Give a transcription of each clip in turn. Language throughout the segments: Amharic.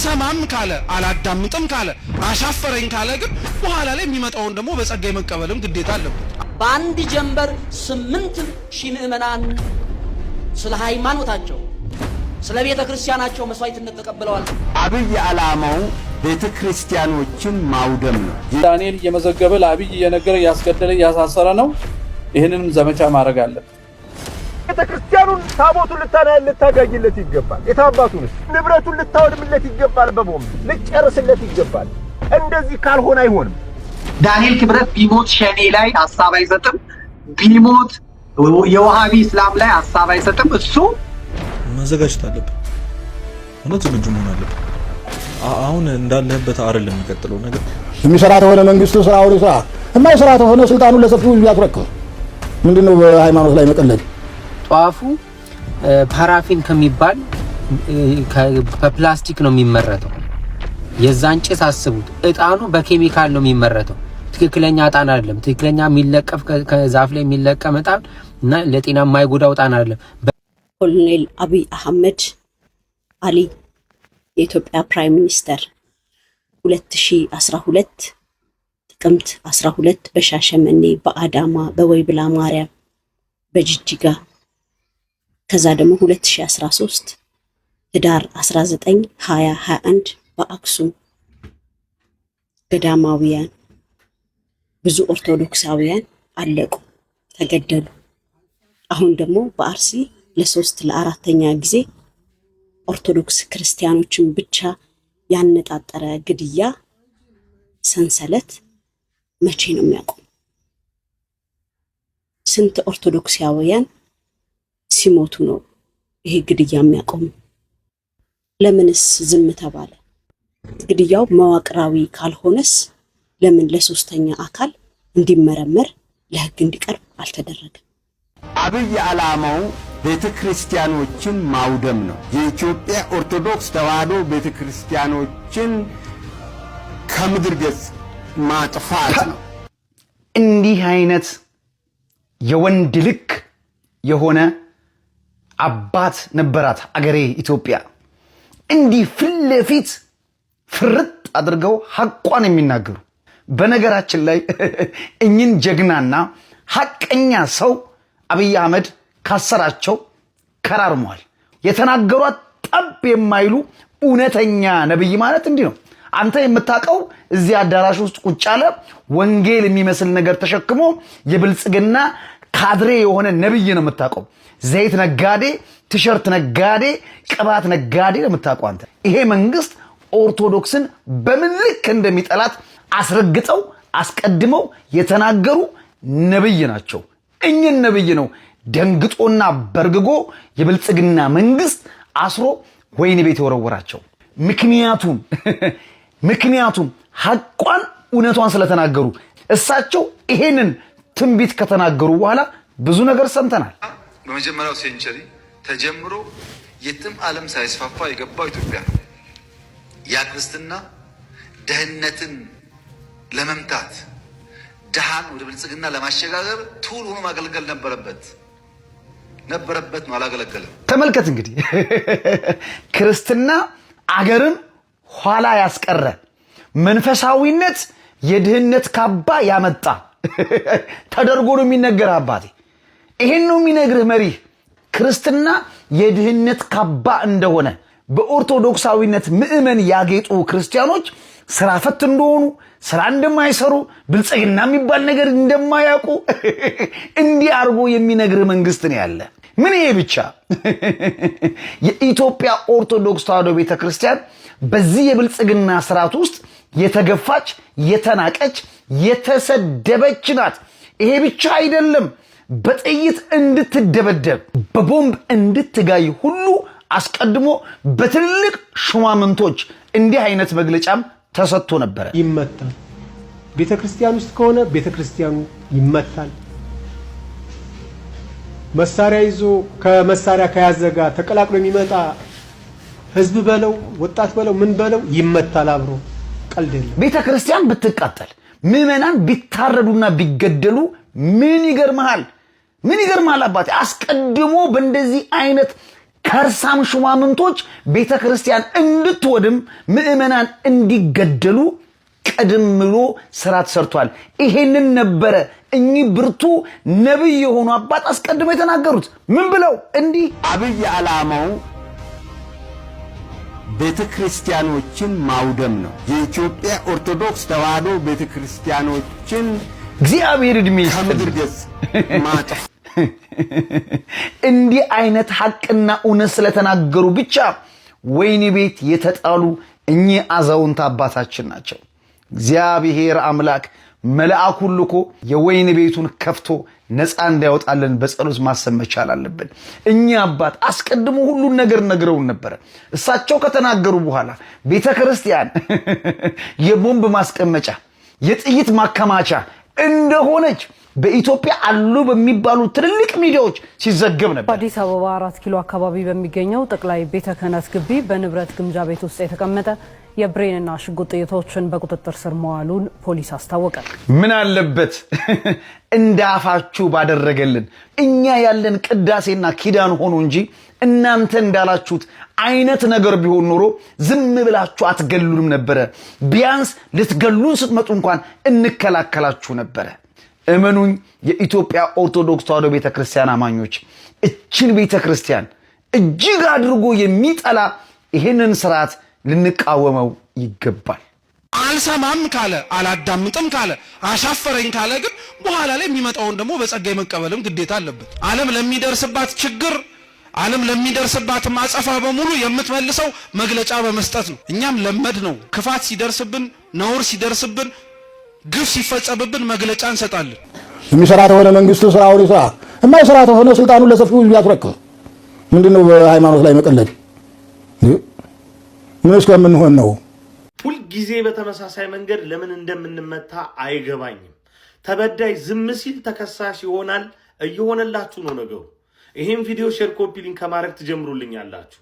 አልሰማም ካለ አላዳምጥም ካለ አሻፈረኝ ካለ ግን በኋላ ላይ የሚመጣውን ደግሞ በጸጋይ መቀበልም ግዴታ አለበት። በአንድ ጀንበር 8,000 ምዕመናን ስለ ሃይማኖታቸው ስለ ቤተ ክርስቲያናቸው መስዋዕትነት ተቀብለዋል። አብይ ዓላማው ቤተ ክርስቲያኖችን ማውደም ነው። ዳንኤል የመዘገበ ለአብይ የነገረ ያስገደለ ያሳሰረ ነው። ይሄንንም ዘመቻ ማድረግ አለበት። ቤተ ክርስቲያኑን ታቦቱን ልታጋይለት ይገባል። የታባቱንስ ንብረቱን ልታወድምለት ይገባል። በቦምብ ልጨርስለት ይገባል። እንደዚህ ካልሆነ አይሆንም። ዳንኤል ክብረት ቢሞት ሸኔ ላይ ሐሳብ አይሰጥም። ቢሞት የዋሃቢ እስላም ላይ ሐሳብ አይሰጥም። እሱ መዘጋጀት አለበት። እውነት ዝግጁ መሆን አለበት። አሁን እንዳለበት አይደለም የሚቀጥለው ነገር። የሚሰራ ተሆነ መንግስቱ ስራውን ይስራ፣ የማይሰራ ተሆነ ስልጣኑን ለሰፊው ያስረክብ። ምንድነው በሃይማኖት ላይ መቀለድ? ጧፉ ፓራፊን ከሚባል ከፕላስቲክ ነው የሚመረተው። የዛን ጭስ አስቡት። እጣኑ በኬሚካል ነው የሚመረተው። ትክክለኛ እጣን አይደለም። ትክክለኛ የሚለቀፍ ከዛፍ ላይ የሚለቀም እጣን እና ለጤና የማይጎዳው እጣን አይደለም። ኮሎኔል አብይ አህመድ አሊ የኢትዮጵያ ፕራይም ሚኒስተር 2012 ጥቅምት 12 በሻሸመኔ፣ በአዳማ፣ በወይብላ ማርያም፣ በጅጅጋ ከዛ ደግሞ 2013 ህዳር 19 2021 በአክሱም ገዳማውያን ብዙ ኦርቶዶክሳውያን አለቁ፣ ተገደሉ። አሁን ደግሞ በአርሲ ለሶስት ለአራተኛ ጊዜ ኦርቶዶክስ ክርስቲያኖችን ብቻ ያነጣጠረ ግድያ ሰንሰለት መቼ ነው የሚያቆም? ስንት ኦርቶዶክሳውያን ሲሞቱ ነው ይሄ ግድያ የሚያቆም? ለምንስ ዝም ተባለ? ግድያው መዋቅራዊ ካልሆነስ ለምን ለሶስተኛ አካል እንዲመረመር ለህግ እንዲቀርብ አልተደረገም? አብይ ዓላማው ቤተ ክርስቲያኖችን ማውደም ነው። የኢትዮጵያ ኦርቶዶክስ ተዋሕዶ ቤተ ክርስቲያኖችን ከምድር ገጽ ማጥፋት ነው። እንዲህ አይነት የወንድ ልክ የሆነ አባት ነበራት አገሬ ኢትዮጵያ። እንዲህ ፊት ለፊት ፍርጥ አድርገው ሐቋን የሚናገሩ። በነገራችን ላይ እኚህን ጀግናና ሐቀኛ ሰው አብይ አህመድ ካሰራቸው ከራርሟል። የተናገሯት ጠብ የማይሉ እውነተኛ ነብይ ማለት እንዲህ ነው። አንተ የምታውቀው እዚህ አዳራሽ ውስጥ ቁጭ ያለ ወንጌል የሚመስል ነገር ተሸክሞ የብልጽግና ካድሬ የሆነ ነብይ ነው የምታውቀው። ዘይት ነጋዴ፣ ቲሸርት ነጋዴ፣ ቅባት ነጋዴ ነው የምታውቀው አንተ። ይሄ መንግስት ኦርቶዶክስን በምን ልክ እንደሚጠላት አስረግጠው አስቀድመው የተናገሩ ነብይ ናቸው። እኚህን ነብይ ነው ደንግጦና በርግጎ የብልጽግና መንግስት አስሮ ወይን ቤት የወረወራቸው። ምክንያቱም ሐቋን እውነቷን ስለተናገሩ። እሳቸው ይሄንን ትንቢት ከተናገሩ በኋላ ብዙ ነገር ሰምተናል። በመጀመሪያው ሴንቸሪ ተጀምሮ የትም ዓለም ሳይስፋፋ የገባው ኢትዮጵያ ያ ክርስትና ድህነትን ለመምታት ድሃን ወደ ብልጽግና ለማሸጋገር ቱል ሆኖ ማገልገል ነበረበት ነው። አላገለገለም። ተመልከት እንግዲህ ክርስትና አገርን ኋላ ያስቀረ መንፈሳዊነት የድህነት ካባ ያመጣ ተደርጎ ነው የሚነገር። አባቴ ይሄን ነው የሚነግርህ መሪህ። ክርስትና የድህነት ካባ እንደሆነ በኦርቶዶክሳዊነት ምእመን ያጌጡ ክርስቲያኖች ስራ ፈት እንደሆኑ፣ ስራ እንደማይሰሩ፣ ብልጽግና የሚባል ነገር እንደማያውቁ እንዲህ አርጎ የሚነግር መንግስት ነው ያለ። ምን ይሄ ብቻ የኢትዮጵያ ኦርቶዶክስ ተዋሕዶ ቤተክርስቲያን በዚህ የብልጽግና ስርዓት ውስጥ የተገፋች፣ የተናቀች፣ የተሰደበች ናት። ይሄ ብቻ አይደለም፣ በጥይት እንድትደበደብ በቦምብ እንድትጋይ ሁሉ አስቀድሞ በትልቅ ሹማምንቶች እንዲህ አይነት መግለጫም ተሰጥቶ ነበር። ይመታል። ቤተክርስቲያን ውስጥ ከሆነ ቤተክርስቲያኑ ይመታል። መሳሪያ ይዞ ከመሳሪያ ከያዘ ጋር ተቀላቅሎ የሚመጣ ህዝብ በለው ወጣት በለው ምን በለው ይመታል አብሮ። ቀልድ የለም። ቤተክርስቲያን ብትቃጠል ምዕመናን ቢታረዱና ቢገደሉ ምን ይገርማል? ምን ይገርማል አባቴ? አስቀድሞ በእንደዚህ አይነት ከርሳም ሹማምንቶች ቤተክርስቲያን እንድትወድም ምእመናን እንዲገደሉ ቀደም ብሎ ስራ ተሰርቷል። ይሄንን ነበረ እኚህ ብርቱ ነብይ የሆኑ አባት አስቀድመው የተናገሩት። ምን ብለው? እንዲህ አብይ ዓላማው ቤተክርስቲያኖችን ማውደም ነው። የኢትዮጵያ ኦርቶዶክስ ተዋሕዶ ቤተክርስቲያኖችን እግዚአብሔር እድሜ ከምድር ገጽ ማጥፋት። እንዲህ አይነት ሐቅና እውነት ስለተናገሩ ብቻ ወይኒ ቤት የተጣሉ እኚህ አዛውንት አባታችን ናቸው። እግዚአብሔር አምላክ መልአኩን ልኮ የወይኒ ቤቱን ከፍቶ ነፃ እንዲያወጣልን በጸሎት ማሰብ መቻል አለብን። እኚህ አባት አስቀድሞ ሁሉን ነገር ነግረውን ነበር። እሳቸው ከተናገሩ በኋላ ቤተክርስቲያን የቦምብ ማስቀመጫ የጥይት ማከማቻ እንደሆነች በኢትዮጵያ አሉ በሚባሉ ትልልቅ ሚዲያዎች ሲዘገብ ነበር። በአዲስ አበባ 4 ኪሎ አካባቢ በሚገኘው ጠቅላይ ቤተ ክህነት ግቢ በንብረት ግምጃ ቤት ውስጥ የተቀመጠ የብሬንና ሽጉጥ ጥይቶችን በቁጥጥር ስር መዋሉን ፖሊስ አስታወቀ። ምን አለበት እንዳፋችሁ ባደረገልን። እኛ ያለን ቅዳሴና ኪዳን ሆኖ እንጂ እናንተ እንዳላችሁት አይነት ነገር ቢሆን ኖሮ ዝም ብላችሁ አትገሉንም ነበር። ቢያንስ ልትገሉን ስትመጡ እንኳን እንከላከላችሁ ነበር። እመኑኝ የኢትዮጵያ ኦርቶዶክስ ተዋሕዶ ቤተክርስቲያን አማኞች እችን ቤተክርስቲያን እጅግ አድርጎ የሚጠላ ይሄንን ስርዓት ልንቃወመው ይገባል። አልሰማም ካለ አላዳምጥም ካለ አሻፈረኝ ካለ ግን በኋላ ላይ የሚመጣውን ደግሞ በጸጋይ መቀበልም ግዴታ አለበት። ዓለም ለሚደርስባት ችግር ዓለም ለሚደርስባት ማጸፋ በሙሉ የምትመልሰው መግለጫ በመስጠት ነው። እኛም ለመድ ነው። ክፋት ሲደርስብን፣ ነውር ሲደርስብን፣ ግፍ ሲፈጸምብን መግለጫ እንሰጣለን። የሚሰራ ተሆነ መንግስቱ ስራውን ይስራ፣ የማይሰራ ተሆነ ስልጣኑን ለሰፊው ህዝብ ያስረክብ። ምንድነው በሃይማኖት ላይ መቀለድ? ምን እስከምንሆን ነው? ሁልጊዜ በተመሳሳይ መንገድ ለምን እንደምንመታ አይገባኝም። ተበዳይ ዝም ሲል ተከሳሽ ይሆናል። እየሆነላችሁ ነው ነገሩ። ይሄን ቪዲዮ ሼር፣ ኮፒ ሊንክ ከማድረግ ትጀምሩልኛላችሁ።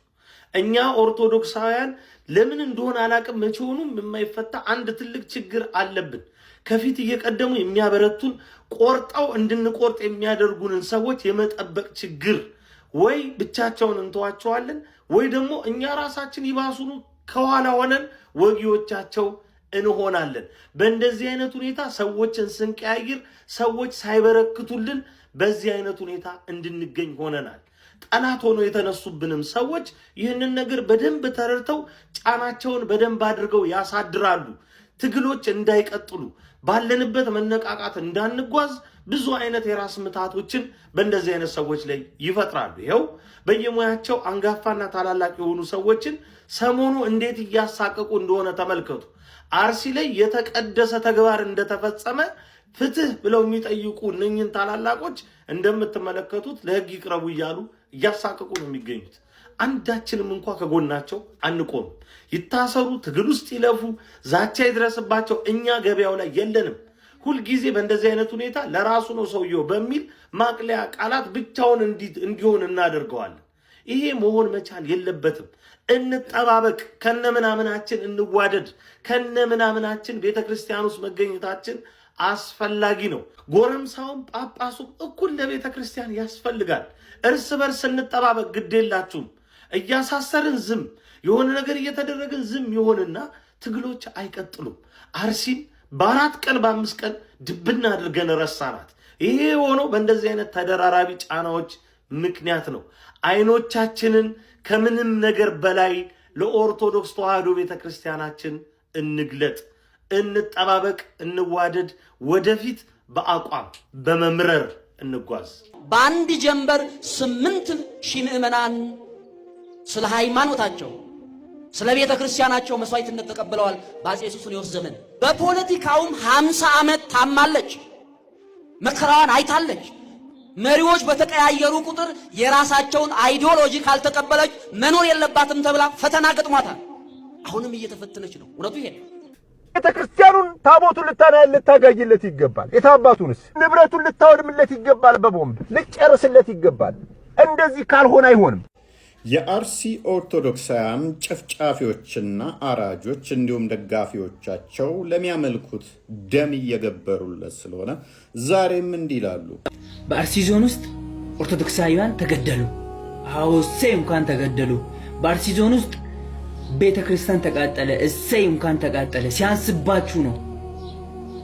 እኛ ኦርቶዶክሳውያን ለምን እንደሆነ አላቅም መቼውንም የማይፈታ አንድ ትልቅ ችግር አለብን። ከፊት እየቀደሙ የሚያበረቱን ቆርጠው እንድንቆርጥ የሚያደርጉንን ሰዎች የመጠበቅ ችግር። ወይ ብቻቸውን እንተዋቸዋለን ወይ ደግሞ እኛ ራሳችን ይባሱኑ ከኋላ ሆነን ወጊዎቻቸው እንሆናለን። በእንደዚህ አይነት ሁኔታ ሰዎችን ስንቀያይር ሰዎች ሳይበረክቱልን በዚህ አይነት ሁኔታ እንድንገኝ ሆነናል። ጠላት ሆኖ የተነሱብንም ሰዎች ይህንን ነገር በደንብ ተረድተው ጫናቸውን በደንብ አድርገው ያሳድራሉ። ትግሎች እንዳይቀጥሉ ባለንበት መነቃቃት እንዳንጓዝ ብዙ አይነት የራስ ምታቶችን በእንደዚህ አይነት ሰዎች ላይ ይፈጥራሉ። ይኸው በየሙያቸው አንጋፋና ታላላቅ የሆኑ ሰዎችን ሰሞኑ እንዴት እያሳቀቁ እንደሆነ ተመልከቱ። አርሲ ላይ የተቀደሰ ተግባር እንደተፈጸመ ፍትህ ብለው የሚጠይቁ እነኝን ታላላቆች እንደምትመለከቱት ለህግ ይቅረቡ እያሉ እያሳቀቁ ነው የሚገኙት። አንዳችንም እንኳን ከጎናቸው አንቆም። ይታሰሩ፣ ትግል ውስጥ ይለፉ፣ ዛቻ ይድረስባቸው፣ እኛ ገበያው ላይ የለንም። ሁልጊዜ በእንደዚህ አይነት ሁኔታ ለራሱ ነው ሰውየው በሚል ማቅለያ ቃላት ብቻውን እንዲሆን እናደርገዋለን። ይሄ መሆን መቻል የለበትም። እንጠባበቅ፣ ከነምናምናችን እንዋደድ። ከነምናምናችን ቤተክርስቲያን ውስጥ መገኘታችን አስፈላጊ ነው። ጎረምሳውም ጳጳሱም እኩል ለቤተክርስቲያን ያስፈልጋል። እርስ በርስ እንጠባበቅ፣ ግዴላችሁም። እያሳሰርን ዝም የሆነ ነገር እየተደረገን ዝም ይሆንና ትግሎች አይቀጥሉም። አርሲን በ4 ቀን በ5 ቀን ድብና አድርገን ረሳናት። ይሄ የሆነው በእንደዚህ አይነት ተደራራቢ ጫናዎች ምክንያት ነው። አይኖቻችንን ከምንም ነገር በላይ ለኦርቶዶክስ ተዋሕዶ ቤተክርስቲያናችን እንግለጥ፣ እንጠባበቅ፣ እንዋደድ፣ ወደፊት በአቋም በመምረር እንጓዝ። በአንድ ጀንበር 8,000 ምዕመናን ስለ ሃይማኖታቸው ስለ ቤተ ክርስቲያናቸው መስዋዕትነት ተቀብለዋል። በአፄ ሱስንዮስ ዘመን በፖለቲካውም 50 ዓመት ታማለች፣ መከራዋን አይታለች። መሪዎች በተቀያየሩ ቁጥር የራሳቸውን አይዲዮሎጂ ካልተቀበለች መኖር የለባትም ተብላ ፈተና ገጥሟታል። አሁንም እየተፈተነች ነው። እውነቱ ይሄ ነው። ቤተ ክርስቲያኑን ታቦቱን ልታጋይለት ይገባል። የታባቱንስ ንብረቱን ልታወድምለት ይገባል። በቦምብ ልጨርስለት ይገባል። እንደዚህ ካልሆነ አይሆንም። የአርሲ ኦርቶዶክሳውያን ጨፍጫፊዎችና አራጆች እንዲሁም ደጋፊዎቻቸው ለሚያመልኩት ደም እየገበሩለት ስለሆነ ዛሬም እንዲህ ይላሉ። በአርሲ ዞን ውስጥ ኦርቶዶክሳውያን ተገደሉ፣ አዎ እሰይ እንኳን ተገደሉ። በአርሲ ዞን ውስጥ ቤተ ክርስቲያን ተቃጠለ። እሰይ እንኳን ተቃጠለ። ሲያንስባችሁ ነው።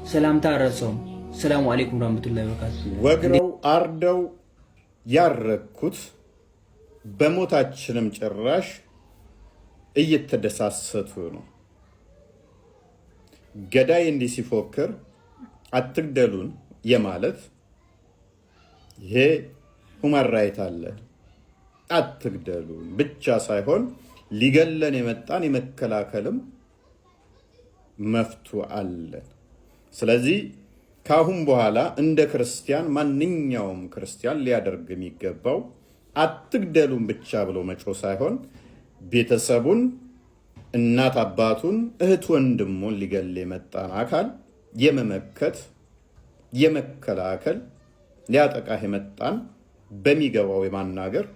ሰላምታ አረሰውም። ሰላም አለይኩም ወራህመቱላሂ ወበረካቱ። ወግረው አርደው ያረኩት በሞታችንም ጭራሽ እየተደሳሰቱ ነው። ገዳይ እንዲህ ሲፎክር አትግደሉን የማለት ይሄ ሁማን ራይት አለን። አትግደሉን ብቻ ሳይሆን ሊገለን የመጣን የመከላከልም መፍቱ አለን። ስለዚህ ካሁን በኋላ እንደ ክርስቲያን ማንኛውም ክርስቲያን ሊያደርግ የሚገባው አትግደሉን ብቻ ብሎ መጮ ሳይሆን ቤተሰቡን፣ እናት አባቱን፣ እህት ወንድሙን ሊገል የመጣን አካል የመመከት የመከላከል ሊያጠቃህ የመጣን በሚገባው የማናገር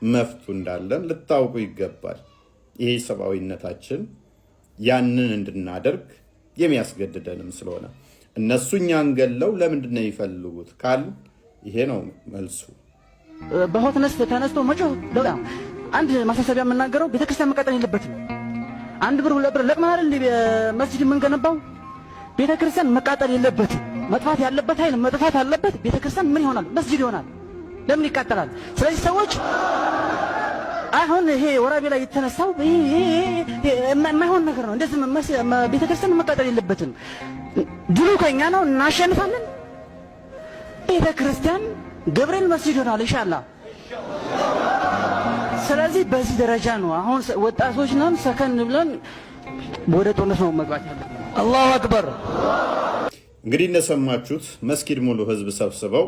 መፍቱ እንዳለን ልታውቁ ይገባል። ይሄ ሰብአዊነታችን ያንን እንድናደርግ የሚያስገድደንም ስለሆነ እነሱ እኛን ገለው ለምንድን ነው የሚፈልጉት ካል ይሄ ነው መልሱ። በሆትነስ ተነስቶ መጮህ በጣም አንድ ማሳሰቢያ የምናገረው ቤተክርስቲያን መቃጠል የለበትም። አንድ ብር ሁለት ብር ለቅማል እንደ መስጂድ የምንገነባው ቤተክርስቲያን መቃጠል የለበትም። መጥፋት ያለበት ኃይል መጥፋት አለበት። ቤተክርስቲያን ምን ይሆናል? መስጂድ ይሆናል። ለምን ይቃጠላል? ስለዚህ ሰዎች አሁን ይሄ ወራቤ ላይ የተነሳው የማይሆን ነገር ነው። እንደዚህ ቤተክርስቲያን መቃጠል የለበትም። ድሉ ከኛ ነው፣ እናሸንፋለን። ቤተክርስቲያን ገብርኤል መስጂድ ይሆናል ኢንሻአላህ። ስለዚህ በዚህ ደረጃ ነው አሁን ወጣቶች ነን፣ ሰከን ብለን ወደ ጦርነት ነው መግባት ያለብን። አላሁ አክበር። እንግዲህ እንደሰማችሁት መስጊድ ሙሉ ህዝብ ሰብስበው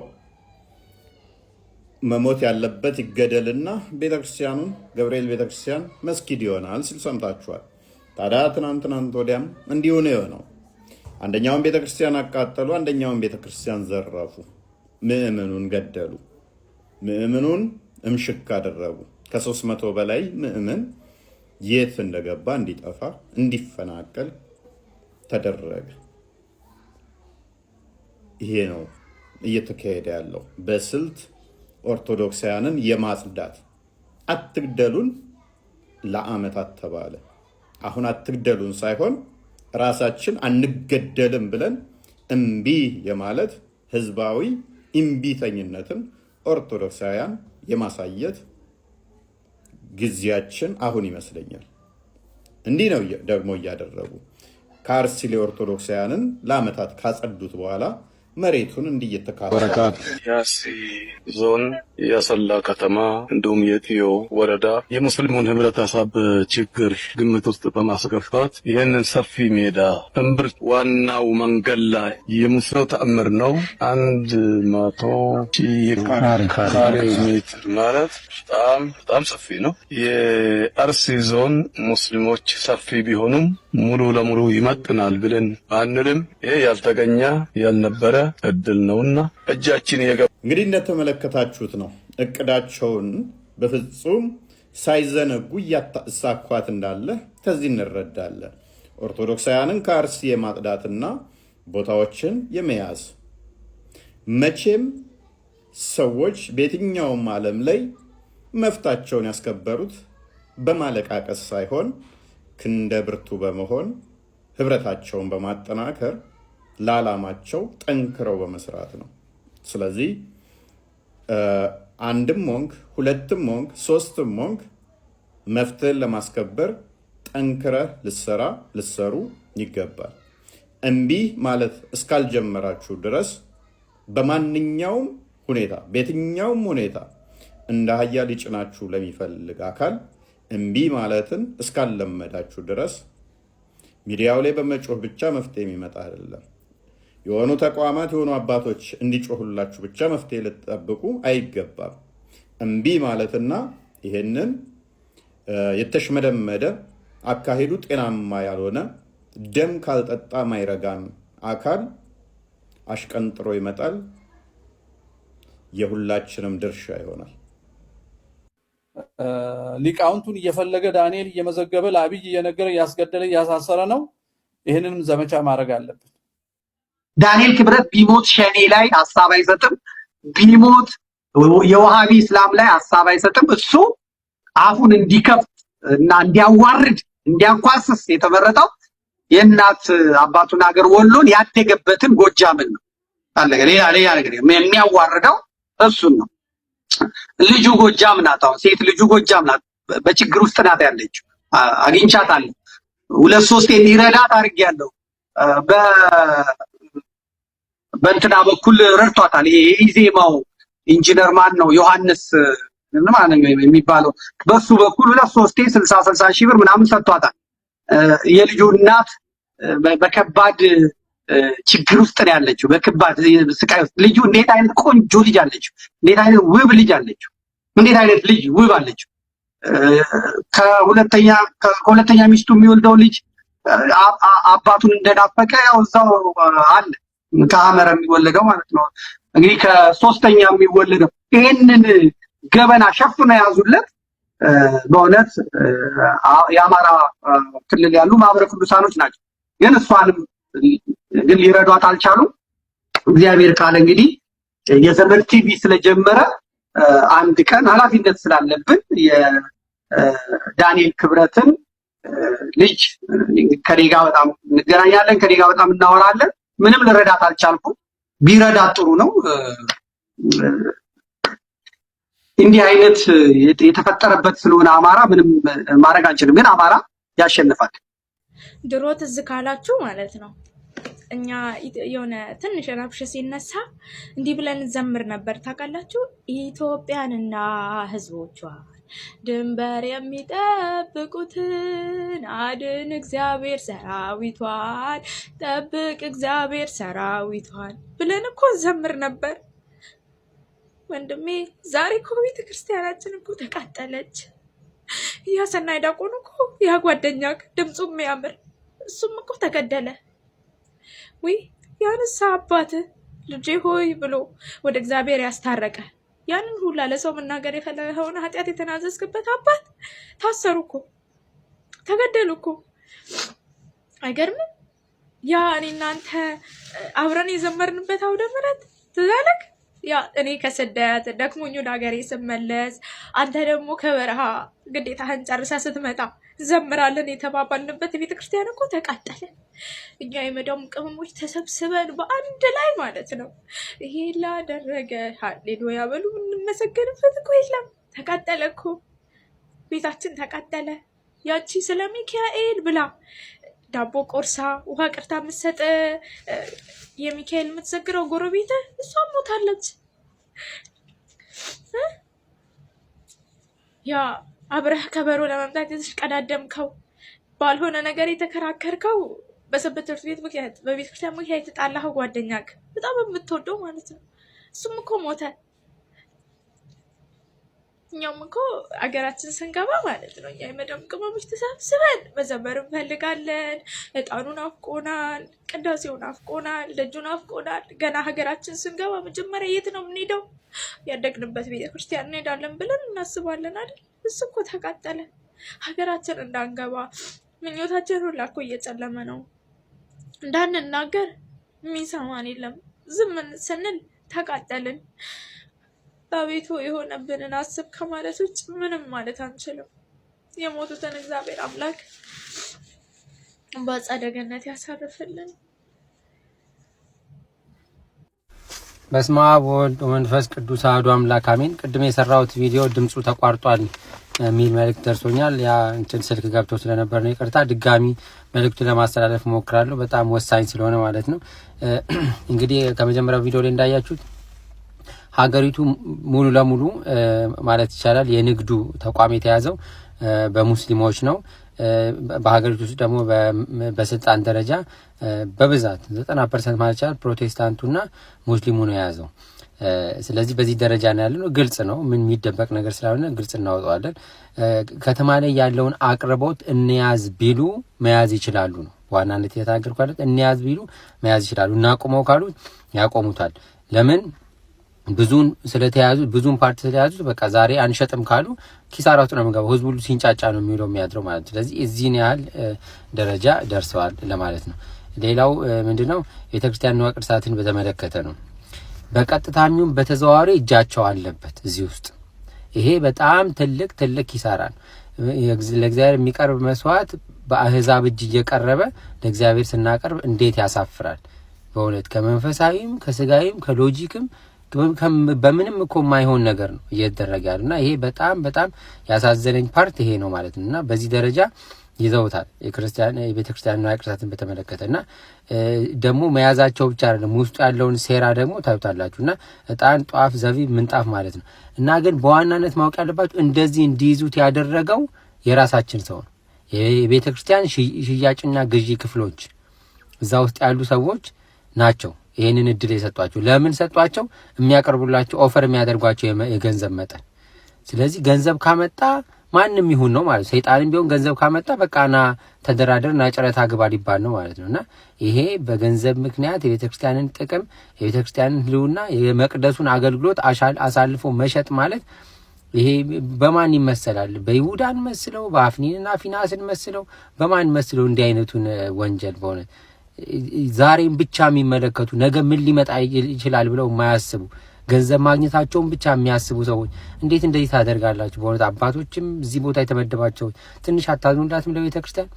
መሞት ያለበት ይገደልና ቤተክርስቲያኑን ገብርኤል ቤተክርስቲያን መስጊድ ይሆናል ሲል ሰምታችኋል። ታዲያ ትናንት ወዲያም እንዲሁ ነው የሆነው። አንደኛውን ቤተክርስቲያን አቃጠሉ፣ አንደኛውን ቤተክርስቲያን ዘረፉ፣ ምእመኑን ገደሉ፣ ምእመኑን እምሽክ አደረጉ። ከ300 በላይ ምእመን የት እንደገባ እንዲጠፋ እንዲፈናቀል ተደረገ። ይሄ ነው እየተካሄደ ያለው በስልት ኦርቶዶክሳውያንን የማጽዳት። አትግደሉን ለዓመታት ተባለ። አሁን አትግደሉን ሳይሆን ራሳችን አንገደልም ብለን እምቢ የማለት ህዝባዊ እምቢተኝነትን ኦርቶዶክሳውያን የማሳየት ጊዜያችን አሁን ይመስለኛል። እንዲህ ነው ደግሞ እያደረጉ ከአርሲ ኦርቶዶክሳውያንን ለዓመታት ካጸዱት በኋላ መሬቱን እንዲየተካፈለ የአርሲ ዞን የአሰላ ከተማ እንዲሁም የጥዮ ወረዳ የሙስሊሙን ህብረተሰብ ችግር ግምት ውስጥ በማስገባት ይህንን ሰፊ ሜዳ እምብርት ዋናው መንገድ ላይ የምስለው ተአምር ነው። 100,000 ካሬ ሜትር ማለት በጣም ሰፊ ነው። የአርሲ ዞን ሙስሊሞች ሰፊ ቢሆኑም ሙሉ ለሙሉ ይመጥናል ብለን አንልም። ይሄ ያልተገኘ ያልነበረ እድል ነውና እጃችን እንግዲህ እንደተመለከታችሁት ነው። እቅዳቸውን በፍጹም ሳይዘነጉ እያሳኳት እንዳለ ከዚህ እንረዳለን። ኦርቶዶክሳውያንን ከአርሲ የማጽዳትና ቦታዎችን የመያዝ መቼም ሰዎች በየትኛውም ዓለም ላይ መፍታቸውን ያስከበሩት በማለቃቀስ ሳይሆን ክንደ ብርቱ በመሆን ህብረታቸውን በማጠናከር ለዓላማቸው ጠንክረው በመስራት ነው። ስለዚህ አንድም ሞንክ ሁለትም ሞንክ ሶስትም ሞንክ መፍትሄን ለማስከበር ጠንክረህ ልሰሩ ይገባል። እምቢ ማለት እስካልጀመራችሁ ድረስ በማንኛውም ሁኔታ በየትኛውም ሁኔታ እንደ አህያ ሊጭናችሁ ለሚፈልግ አካል እምቢ ማለትን እስካልለመዳችሁ ድረስ ሚዲያው ላይ በመጮህ ብቻ መፍትሄ የሚመጣ አይደለም። የሆኑ ተቋማት የሆኑ አባቶች እንዲጮሁላችሁ ብቻ መፍትሄ ልትጠብቁ አይገባም። እምቢ ማለትና ይሄንን የተሽመደመደ አካሄዱ ጤናማ ያልሆነ ደም ካልጠጣ ማይረጋን አካል አሽቀንጥሮ ይመጣል። የሁላችንም ድርሻ ይሆናል። ሊቃውንቱን እየፈለገ ዳንኤል እየመዘገበ ለአብይ እየነገረ እያስገደለ እያሳሰረ ነው። ይህንንም ዘመቻ ማድረግ አለብን። ዳንኤል ክብረት ቢሞት ሸኔ ላይ ሀሳብ አይሰጥም። ቢሞት የዋሃቢ እስላም ላይ ሐሳብ አይሰጥም። እሱ አፉን እንዲከፍት እና እንዲያዋርድ እንዲያንኳስስ የተመረጠው የእናት አባቱን ሀገር ወሎን ያደገበትን ጎጃምን ነው። ታለገ ሌላ ነገር የሚያዋርደው እሱን ነው። ልጁ ጎጃም ናት። አሁን ሴት ልጁ ጎጃም ናት። በችግር ውስጥ ናት ያለችው። አግኝቻታለሁ። 2-3 እንዲረዳት አድርጌያለሁ። በእንትና በኩል ረድቷታል። ይሄ ኢዜማው ኢንጂነር ማን ነው ዮሐንስ ማን የሚባለው በሱ በኩል 2-3 60 ሺህ ብር ምናምን ሰጥቷታል። የልጁ እናት በከባድ ችግር ውስጥ ነው ያለችው። በከባድ ስቃይ ውስጥ ልጁ እንዴት አይነት ቆንጆ ልጅ አለችው! እንዴት አይነት ውብ ልጅ አለችው! እንዴት አይነት ልጅ ውብ አለችው! ከሁለተኛ ሚስቱ የሚወልደው ልጅ አባቱን እንደናፈቀ ያው እዛው አለ። ከሐመረ የሚወለደው ማለት ነው። እንግዲህ ከሶስተኛ የሚወለደው ይሄንን ገበና ሸፍነው ያዙለት። በእውነት የአማራ ክልል ያሉ ማህበረ ቅዱሳኖች ናቸው። ግን እሷንም ግን ሊረዷት አልቻሉም። እግዚአብሔር ካለ እንግዲህ የዘመድ ቲቪ ስለጀመረ አንድ ቀን ኃላፊነት ስላለብን የዳንኤል ክብረትን ልጅ ከኔ ጋር በጣም እንገናኛለን፣ ከኔ ጋር በጣም እናወራለን። ምንም ልረዳት አልቻልኩም። ቢረዳት ጥሩ ነው። እንዲህ አይነት የተፈጠረበት ስለሆነ አማራ ምንም ማድረግ አንችልም። ግን አማራ ያሸንፋል። ድሮ ትዝ ካላችሁ ማለት ነው እኛ የሆነ ትንሽ ረብሽ ሲነሳ እንዲህ ብለን ዘምር ነበር። ታውቃላችሁ? ኢትዮጵያንና ሕዝቦቿን ድንበር የሚጠብቁትን አድን እግዚአብሔር ሰራዊቷን፣ ጠብቅ እግዚአብሔር ሰራዊቷን ብለን እኮ ዘምር ነበር። ወንድሜ ዛሬ እኮ ቤተ ክርስቲያናችን እኮ ተቃጠለች። ያ ሰናይ ዲያቆን እኮ ያ ጓደኛ ድምፁ የሚያምር እሱም እኮ ተገደለ። ወይ ያንሳ አባት ልጄ ሆይ ብሎ ወደ እግዚአብሔር ያስታረቀ ያንን ሁላ ለሰው መናገር የፈለገውን ኃጢአት የተናዘዝክበት አባት ታሰሩ እኮ ተገደሉ እኮ። አይገርምም? ያ እኔ እናንተ አብረን የዘመርንበት አውደ ምሕረት ትዝ አለክ? ያ እኔ ከስደት ደክሞኝ ወደ ሀገሬ ስመለስ አንተ ደግሞ ከበረሃ ግዴታህን ጨርሰ ስትመጣ ዘምራለን የተባባልንበት ቤተክርስቲያን እኮ ተቃጠለ። እኛ የመዳም ቅመሞች ተሰብስበን በአንድ ላይ ማለት ነው ይሄ ላደረገ ሃሌሉያ በሉ የምንመሰገንበት እኮ የለም። ተቃጠለ እኮ ቤታችን ተቃጠለ። ያቺ ስለ ሚካኤል ብላ ዳቦ ቆርሳ ውሃ ቅርታ የምትሰጥ የሚካኤል የምትዘግረው ጎረቤት እሷ ሞታለች። ያ አብረህ ከበሮ ለመምታት የተሽቀዳደምከው ባልሆነ ነገር የተከራከርከው በሰንበት ትምህርት ቤት ምክንያት በቤተክርስቲያን ምክንያት የተጣላኸው ጓደኛክ በጣም የምትወደው ማለት ነው እሱም እኮ ሞተ። እኛም እኮ አገራችን ስንገባ ማለት ነው እኛ የመዳም ቅመሞች ተሰብስበን መዘመር እንፈልጋለን። እጣኑን አፍቆናል፣ ቅዳሴውን አፍቆናል፣ ደጁን አፍቆናል። ገና ሀገራችን ስንገባ መጀመሪያ የት ነው የምንሄደው? ያደግንበት ቤተክርስቲያን እንሄዳለን ብለን እናስባለን አይደል? እሱ እኮ ተቃጠለ። ሀገራችን እንዳንገባ ምኞታችን ሁላ እኮ እየጨለመ ነው። እንዳንናገር የሚሰማን የለም። ዝም ስንል ተቃጠልን። በቤቱ የሆነብንን አስብ ከማለት ውጭ ምንም ማለት አንችልም። የሞቱትን እግዚአብሔር አምላክ በአጸደ ገነት ያሳርፍልን። በስመ አብ ወወልድ ወመንፈስ ቅዱስ አሐዱ አምላክ አሜን። ቅድም የሰራሁት ቪዲዮ ድምፁ ተቋርጧል የሚል መልእክት ደርሶኛል። ያ እንትን ስልክ ገብቶ ስለነበር ነው፣ ይቅርታ። ድጋሚ መልእክቱ ለማስተላለፍ እሞክራለሁ፣ በጣም ወሳኝ ስለሆነ ማለት ነው። እንግዲህ ከመጀመሪያው ቪዲዮ ላይ እንዳያችሁት ሀገሪቱ ሙሉ ለሙሉ ማለት ይቻላል የንግዱ ተቋም የተያዘው በሙስሊሞች ነው። በሀገሪቱ ውስጥ ደግሞ በስልጣን ደረጃ በብዛት 90% ማለት ይቻላል ፕሮቴስታንቱና ሙስሊሙ ነው የያዘው። ስለዚህ በዚህ ደረጃ ነው ያለው። ግልጽ ነው፣ ምን የሚደበቅ ነገር ስላልሆነ ግልጽ እናወጣዋለን። ከተማ ላይ ያለውን አቅርቦት እንያዝ ቢሉ መያዝ ይችላሉ ነው ዋናነት የተናገርኩት አይደል? እንያዝ ቢሉ መያዝ ይችላሉ፣ እናቆመው ካሉ ያቆሙታል። ለምን? ብዙን ስለተያዙ ብዙን ፓርቲ ስለተያዙ በቃ ዛሬ አንሸጥም ካሉ ኪሳራ ውስጥ ነው የሚገባው። ህዝቡ ሁሉ ሲንጫጫ ነው የሚውለው የሚያድረው ማለት ነው። ስለዚህ እዚህን ያህል ደረጃ ደርሰዋል ለማለት ነው። ሌላው ምንድነው ቤተክርስቲያን ንዋየ ቅድሳትን በተመለከተ ነው። በቀጥታም በተዘዋዋሪ እጃቸው አለበት እዚህ ውስጥ። ይሄ በጣም ትልቅ ኪሳራ ነው። ለእግዚአብሔር የሚቀርብ መስዋዕት በአህዛብ እጅ እየቀረበ ለእግዚአብሔር ስናቀርብ እንዴት ያሳፍራል በእውነት። ከመንፈሳዊም ከስጋዊም ከሎጂክም በምንም እኮ የማይሆን ነገር ነው እየተደረገ ያለና ይሄ በጣም ያሳዘነኝ ፓርት ይሄ ነው ማለት ነውና በዚህ ደረጃ ይዘውታል የቤተክርስቲያንና ቅርሳትን በተመለከተና ደግሞ መያዛቸው ብቻ አይደለም ውስጡ ያለውን ሴራ ደግሞ ታዩታላችሁና ዕጣን፣ ጧፍ፣ ዘቢብ፣ ምንጣፍ ማለት ነው። እና ግን በዋናነት ማወቅ ያለባችሁ እንደዚህ እንዲይዙት ያደረገው የራሳችን ሰው ነው። የቤተክርስቲያን ሽያጭና ግዢ ክፍሎች እዛ ውስጥ ያሉ ሰዎች ናቸው ይሄንን እድል የሰጧቸው። ለምን ሰጧቸው? የሚያቀርቡላቸው ኦፈር የሚያደርጓቸው የገንዘብ መጠን። ስለዚህ ገንዘብ ካመጣ ማንም ይሁን ነው ማለት ሰይጣንም ቢሆን ገንዘብ ካመጣ በቃና ተደራደርና ጨረታ ግባ ሊባል ነው ማለት ነውና ይሄ በገንዘብ ምክንያት የቤተክርስቲያንን ጥቅም የቤተክርስቲያንን ህልውና የመቅደሱን አገልግሎት አሳልፎ መሸጥ ማለት ይሄ በማን ይመስላል? በይሁዳን መስለው በአፍኒንና ፊናስን መስለው በማን መስለው እንዲህ አይነቱን ወንጀል በሆነ ዛሬም ብቻ የሚመለከቱ ነገ ምን ሊመጣ ይችላል ብለው የማያስቡ ገንዘብ ማግኘታቸውን ብቻ የሚያስቡ ሰዎች እንዴት እንደዚህ ታደርጋላችሁ? በእውነት አባቶችም እዚህ ቦታ የተመደባቸው ትንሽ አታዝኑላትም? ለቤተክርስቲያን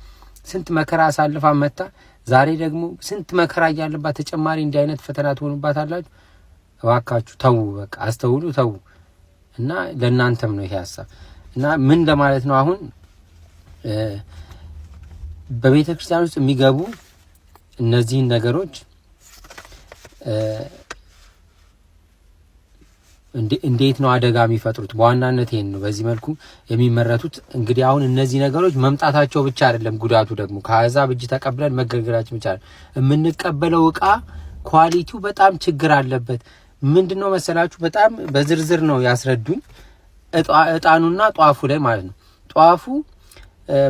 ስንት መከራ አሳልፋ መጣ። ዛሬ ደግሞ ስንት መከራ እያለባት ተጨማሪ እንዲህ አይነት ፈተና ትሆኑባታላችሁ። እባካችሁ ተው፣ በቃ አስተውሉ፣ ተው። እና ለእናንተም ነው ይሄ ሀሳብ። እና ምን ለማለት ነው አሁን በቤተክርስቲያን ውስጥ የሚገቡ እነዚህን ነገሮች እንዴት ነው አደጋ የሚፈጥሩት? በዋናነት ይሄን ነው በዚህ መልኩ የሚመረቱት። እንግዲህ አሁን እነዚህ ነገሮች መምጣታቸው ብቻ አይደለም ጉዳቱ፣ ደግሞ ከአሕዛብ እጅ ተቀብለን መገልገላችን ብቻ አይደለም። የምንቀበለው ዕቃ ኳሊቲው በጣም ችግር አለበት። ምንድነው መሰላችሁ? በጣም በዝርዝር ነው ያስረዱኝ። ዕጣኑና ጧፉ ላይ ማለት ነው። ጧፉ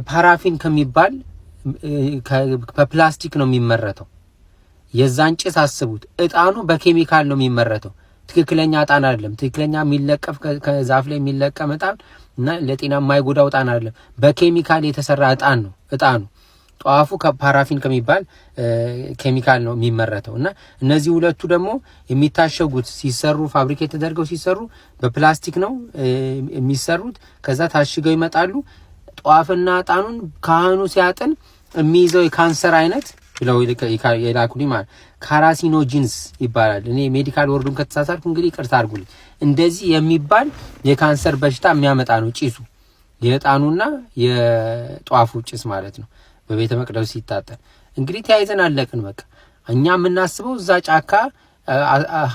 ፓራፊን ከሚባል ከፕላስቲክ ነው የሚመረተው። የዛን ጭስ አስቡት። ዕጣኑ በኬሚካል ነው የሚመረተው። ትክክለኛ ዕጣን አይደለም። ትክክለኛ የሚለቀፍ ከዛፍ ላይ የሚለቀም ዕጣን እና ለጤና የማይጎዳው ዕጣን አይደለም። በኬሚካል የተሰራ ዕጣን ነው ዕጣኑ። ጧፉ ከፓራፊን ከሚባል ኬሚካል ነው የሚመረተው እና እነዚህ ሁለቱ ደግሞ የሚታሸጉት ሲሰሩ ፋብሪኬት ተደርገው ሲሰሩ በፕላስቲክ ነው የሚሰሩት። ከዛ ታሽገው ይመጣሉ። ጧፍና ዕጣኑን ካህኑ ሲያጥን የሚይዘው የካንሰር አይነት ብለው የላኩልኝ ማለት ካራሲኖጂንስ ይባላል። እኔ ሜዲካል ወርዱን ከተሳሳትኩ እንግዲህ ይቅርታ አድርጉልኝ። እንደዚህ የሚባል የካንሰር በሽታ የሚያመጣ ነው ጭሱ፣ የዕጣኑና የጧፉ ጭስ ማለት ነው። በቤተ መቅደሱ ሲታጠን እንግዲህ ተያይዘን አለቅን። በቃ እኛ የምናስበው እዛ ጫካ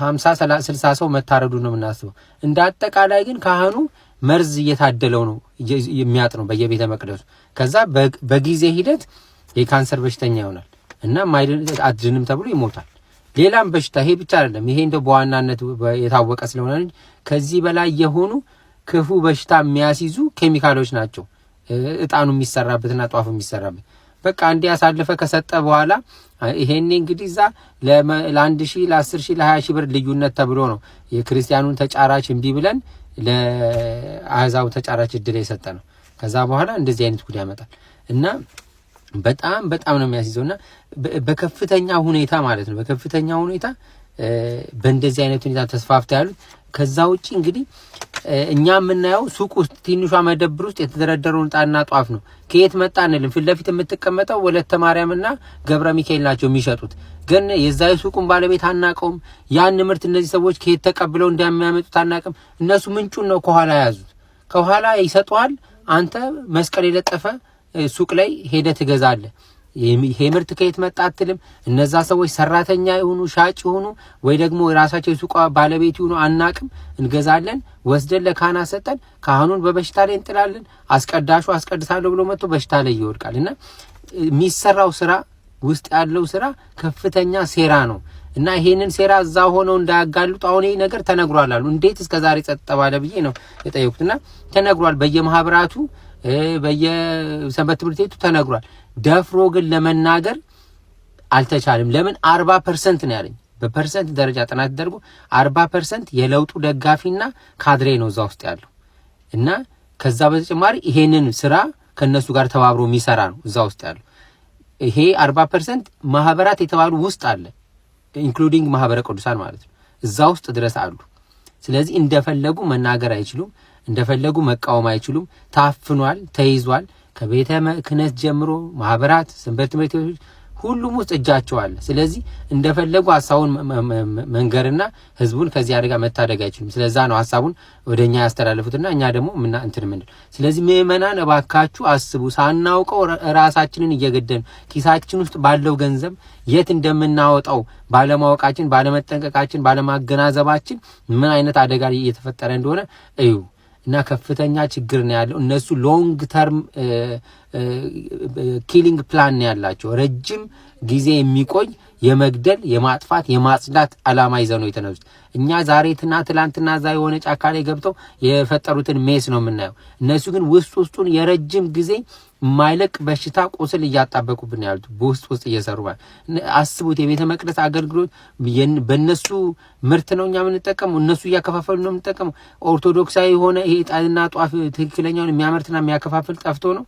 50 60 ሰው መታረዱ ነው የምናስበው። እንደ አጠቃላይ ግን ካህኑ መርዝ እየታደለው ነው የሚያጥነው በየቤተ መቅደሱ። ከዛ በጊዜ ሂደት የካንሰር በሽተኛ ይሆናል እና አድንም ተብሎ ይሞታል። ሌላም በሽታ ይሄ ብቻ አይደለም። ይሄ እንደው በዋናነት የታወቀ ስለሆነ ከዚህ በላይ የሆኑ ክፉ በሽታ የሚያስይዙ ኬሚካሎች ናቸው ዕጣኑ የሚሰራበትና ጧፉ የሚሰራበት። በቃ እንዴ ያሳለፈ ከሰጠ በኋላ ይሄኔ እንግዲህ እዛ ለ1000 ለ10000 ለ20000 ብር ልዩነት ተብሎ ነው የክርስቲያኑን ተጫራች እንቢ ብለን ለአሕዛብ ተጫራች እድል የሰጠ ነው። ከዛ በኋላ እንደዚህ አይነት ጉዳይ ያመጣል እና በጣም ነው የሚያስይዘውና በከፍተኛ ሁኔታ ማለት ነው በከፍተኛ ሁኔታ በእንደዚህ አይነት ሁኔታ ተስፋፍተው ያሉት። ከዛ ውጪ እንግዲህ እኛ የምናየው ሱቅ ውስጥ ትንሿ መደብር ውስጥ የተደረደረውን ዕጣንና ጧፍ ነው። ከየት መጣ እንልም። ፊት ለፊት የምትቀመጠው ወለተ ማርያምና ገብረ ሚካኤል ናቸው የሚሸጡት። ግን የዛ ሱቁን ባለቤት አናቀውም። ያን ምርት እነዚህ ሰዎች ከየት ተቀብለው እንደሚያመጡት አናቀም። እነሱ ምንጩን ነው ከኋላ ያዙት። ከኋላ ይሰጡሃል። አንተ መስቀል የለጠፈ ሱቅ ላይ ሄደ ትገዛለህ። ይሄ ምርት ከየት መጣ አትልም። እነዛ ሰዎች ሰራተኛ ይሁኑ ሻጭ ይሁኑ ወይ ደግሞ ራሳቸው የሱቋ ባለቤት ይሁኑ አናቅም። እንገዛለን፣ ወስደን ለካህና ሰጠን፣ ካህኑን በበሽታ ላይ እንጥላለን። አስቀዳሹ አስቀድሳለሁ ብሎ መጥቶ በሽታ ላይ ይወድቃልና የሚሰራው ስራ ውስጥ ያለው ስራ ከፍተኛ ሴራ ነው እና ይሄንን ሴራ እዛ ሆነው እንዳያጋልጡ አሁን ይሄ ነገር ተነግሯል አሉ። እንዴት እስከዛሬ ጸጥ ተባለ ብዬ ነው የጠየቁትና ተነግሯል። በየማህበራቱ በየሰንበት ትምህርት ቤቱ ተነግሯል። ደፍሮ ግን ለመናገር አልተቻለም። ለምን 40% ነው ያለኝ። በፐርሰንት ደረጃ ጥናት ተደርጎ 40% የለውጡ ደጋፊና ካድሬ ነው እዛ ውስጥ ያለው እና ከዛ በተጨማሪ ይሄንን ስራ ከነሱ ጋር ተባብሮ የሚሰራ ነው እዛ ውስጥ ያለው። ይሄ 40% ማህበራት የተባሉ ውስጥ አለ ኢንክሉዲንግ ማህበረ ቅዱሳን ማለት ነው። እዛ ውስጥ ድረስ አሉ። ስለዚህ እንደፈለጉ መናገር አይችሉም፣ እንደፈለጉ መቃወም አይችሉም። ታፍኗል፣ ተይዟል። ከቤተ ክህነት ጀምሮ ማህበራት፣ ሰንበት ትምህርት ቤቶች ሁሉም ውስጥ እጃቸው አለ። ስለዚህ እንደፈለጉ ሐሳቡን መንገርና ህዝቡን ከዚህ አደጋ መታደግ አይችሉም። ስለዛ ነው ሐሳቡን ወደኛ ያስተላልፉትና እኛ ደግሞ ስለዚህ ምእመናን እባካችሁ አስቡ። ሳናውቀው ራሳችንን እየገደልን ኪሳችን ውስጥ ባለው ገንዘብ የት እንደምናወጣው ባለማወቃችን፣ ባለመጠንቀቃችን፣ ባለማገናዘባችን ምን አይነት አደጋ እየተፈጠረ እንደሆነ እዩ። እና ከፍተኛ ችግር ነው ያለው። እነሱ ሎንግ ተርም ኪሊንግ ፕላን ነው ያላቸው። ረጅም ጊዜ የሚቆይ የመግደል፣ የማጥፋት፣ የማጽዳት አላማ ይዘው ነው የተነሱት። እኛ ዛሬ ትላንትና እዛ የሆነ ጫካ ላይ ገብተው የፈጠሩትን ሜስ ነው የምናየው። እነሱ ግን ውስጡን የረጅም ጊዜ የማይለቅ በሽታ ቁስል እያጣበቁብን ያሉት በውስጥ እየሰሩ ማለት አስቡት። የቤተ መቅደስ አገልግሎት በእነሱ ምርት ነው እኛ የምንጠቀመው፣ እነሱ እያከፋፈሉ ነው የምንጠቀመው። ኦርቶዶክሳዊ የሆነ ይሄ ዕጣንና ጧፍ ትክክለኛውን የሚያመርትና የሚያከፋፍል ጠፍቶ ነው።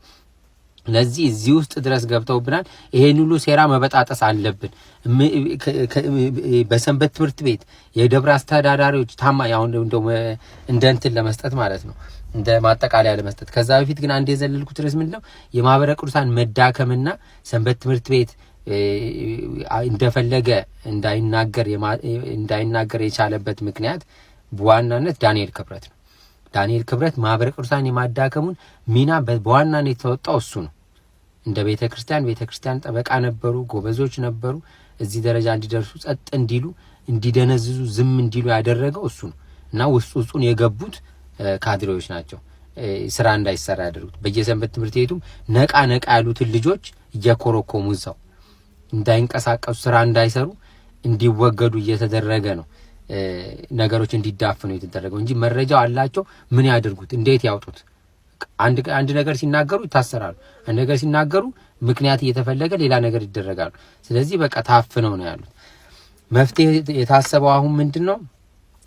ለዚህ እዚህ ውስጥ ድረስ ገብተውብናል። ይሄን ሁሉ ሴራ መበጣጠስ አለብን። በሰንበት ትምህርት ቤት የደብረ አስተዳዳሪዎች አሁን እንደ እንትን ለመስጠት ማለት ነው፣ እንደ ማጠቃለያ ለመስጠት። ከዛ በፊት ግን አንድ የዘለልኩት ርዕስ ምንድነው የማህበረ ቅዱሳን መዳከምና ሰንበት ትምህርት ቤት እንደፈለገ እንዳይናገር የቻለበት ምክንያት በዋናነት ዳንኤል ክብረት ነው። ዳንኤል ክብረት ማህበረ ቅዱሳን የማዳከሙን ሚና በዋናነት የተወጣው እሱ ነው። እንደ ቤተክርስቲያን ጠበቃ ነበሩ፣ ጎበዞች ነበሩ። እዚህ ደረጃ እንዲደርሱ ጸጥ እንዲሉ፣ እንዲደነዝዙ፣ ዝም እንዲሉ ያደረገው እሱ ነው እና ውስጡን የገቡት ካድሬዎች ናቸው። ስራ እንዳይሰራ ያደረጉት በየሰንበት ትምህርት ቤቱም ነቃ ያሉትን ልጆች እየኮረኮሙ እዛው እንዳይንቀሳቀሱ፣ ስራ እንዳይሰሩ እንዲወገዱ እየተደረገ ነው። ነገሮች እንዲዳፍኑ የተደረገው እንጂ መረጃው አላቸው። ምን ያድርጉት? እንዴት ያውጡት? አንድ ነገር ሲናገሩ ይታሰራሉ። አንድ ነገር ሲናገሩ ምክንያት እየተፈለገ ሌላ ነገር ይደረጋሉ። ስለዚህ በቃ ታፍነው ነው ያሉት። መፍትሄ የታሰበው አሁን ምንድነው?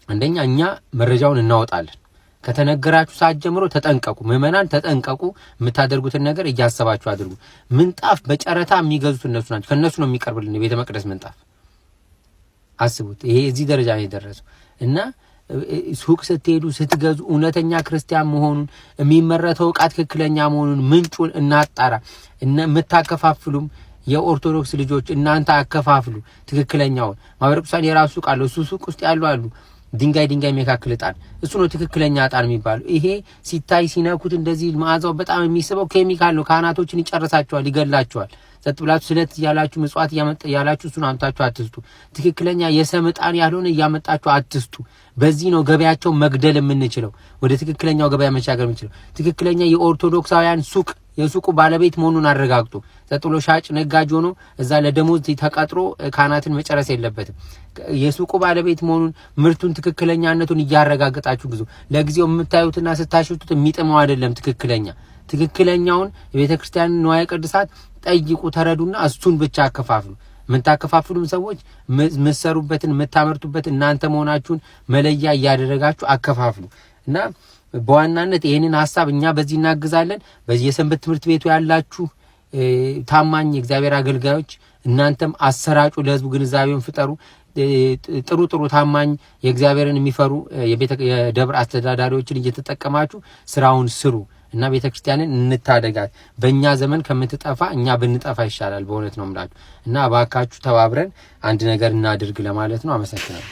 አንደኛ እኛ መረጃውን እናወጣለን። ከተነገራችሁ ሰዓት ጀምሮ ተጠንቀቁ፣ ምእመናን ተጠንቀቁ። የምታደርጉትን ነገር እያሰባችሁ አድርጉ። ምንጣፍ በጨረታ የሚገዙት እነሱ ናቸው። ከነሱ ነው የሚቀርብልን የቤተ መቅደስ ምንጣፍ። አስቡት፣ ይሄ እዚህ ደረጃ ነው የደረሰው። እና ሱቅ ስትሄዱ ስትገዙ እውነተኛ ክርስቲያን መሆኑን የሚመረተው ዕቃ ትክክለኛ መሆኑን ምንጩን እናጣራ። እና የምታከፋፍሉም የኦርቶዶክስ ልጆች እናንተ አከፋፍሉ ትክክለኛውን። ማህበረ ቅዱሳን የራሱ ሱቅ አለው። እሱ ሱቅ ውስጥ ያሉ ድንጋይ የሚያካክል ዕጣን፣ እሱ ነው ትክክለኛ ዕጣን የሚባለው። ይሄ ሲታይ ሲነኩት እንደዚህ መዓዛው በጣም የሚስበው ኬሚካል ነው። ካህናቶችን ይጨርሳቸዋል፣ ይገላቸዋል። ጸጥ ብላችሁ ስለት ያላችሁ ምጽዋት ያላችሁ እሱን አምጣችሁ አትስጡ። ትክክለኛ የሰም ዕጣን ያልሆነ እያመጣችሁ አትስጡ። በዚህ ነው ገበያቸው መግደል የምንችለው፣ ወደ ትክክለኛው ገበያ መሻገር የምንችለው። ትክክለኛ የኦርቶዶክሳውያን ሱቅ የሱቁ ባለቤት መሆኑን አረጋግጡ። ጸጥ ብሎ ሻጭ ነጋጅ ሆኖ እዛ ለደሞዝ ተቀጥሮ ካህናትን መጨረስ የለበትም። የሱቁ ባለቤት መሆኑን ምርቱን ትክክለኛነቱን እያረጋግጣችሁ ግዙ። ለጊዜው የምታዩትና ስታሽቱት የሚጥመው አይደለም። ትክክለኛውን የቤተ ክርስቲያን ንዋየ ቅድሳት ጠይቁ፣ ተረዱና እሱን ብቻ አከፋፍሉ። የምታከፋፍሉም ሰዎች የምትሰሩበትን የምታመርቱበት እናንተ መሆናችሁን መለያ እያደረጋችሁ አከፋፍሉ። እና በዋናነት ይህንን ሀሳብ እኛ በዚህ እናግዛለን። በዚህ የሰንበት ትምህርት ቤቱ ያላችሁ ታማኝ የእግዚአብሔር አገልጋዮች እናንተም አሰራጩ፣ ለህዝቡ ግንዛቤውን ፍጠሩ። ጥሩ ታማኝ የእግዚአብሔርን የሚፈሩ የደብር አስተዳዳሪዎችን እየተጠቀማችሁ ስራውን ስሩ እና ቤተክርስቲያንን እንታደጋት። በእኛ ዘመን ከምትጠፋ እኛ ብንጠፋ ይሻላል። በእውነት ነው የምላችሁ። እና እባካችሁ ተባብረን አንድ ነገር እናድርግ ለማለት ነው። አመሰግናለሁ።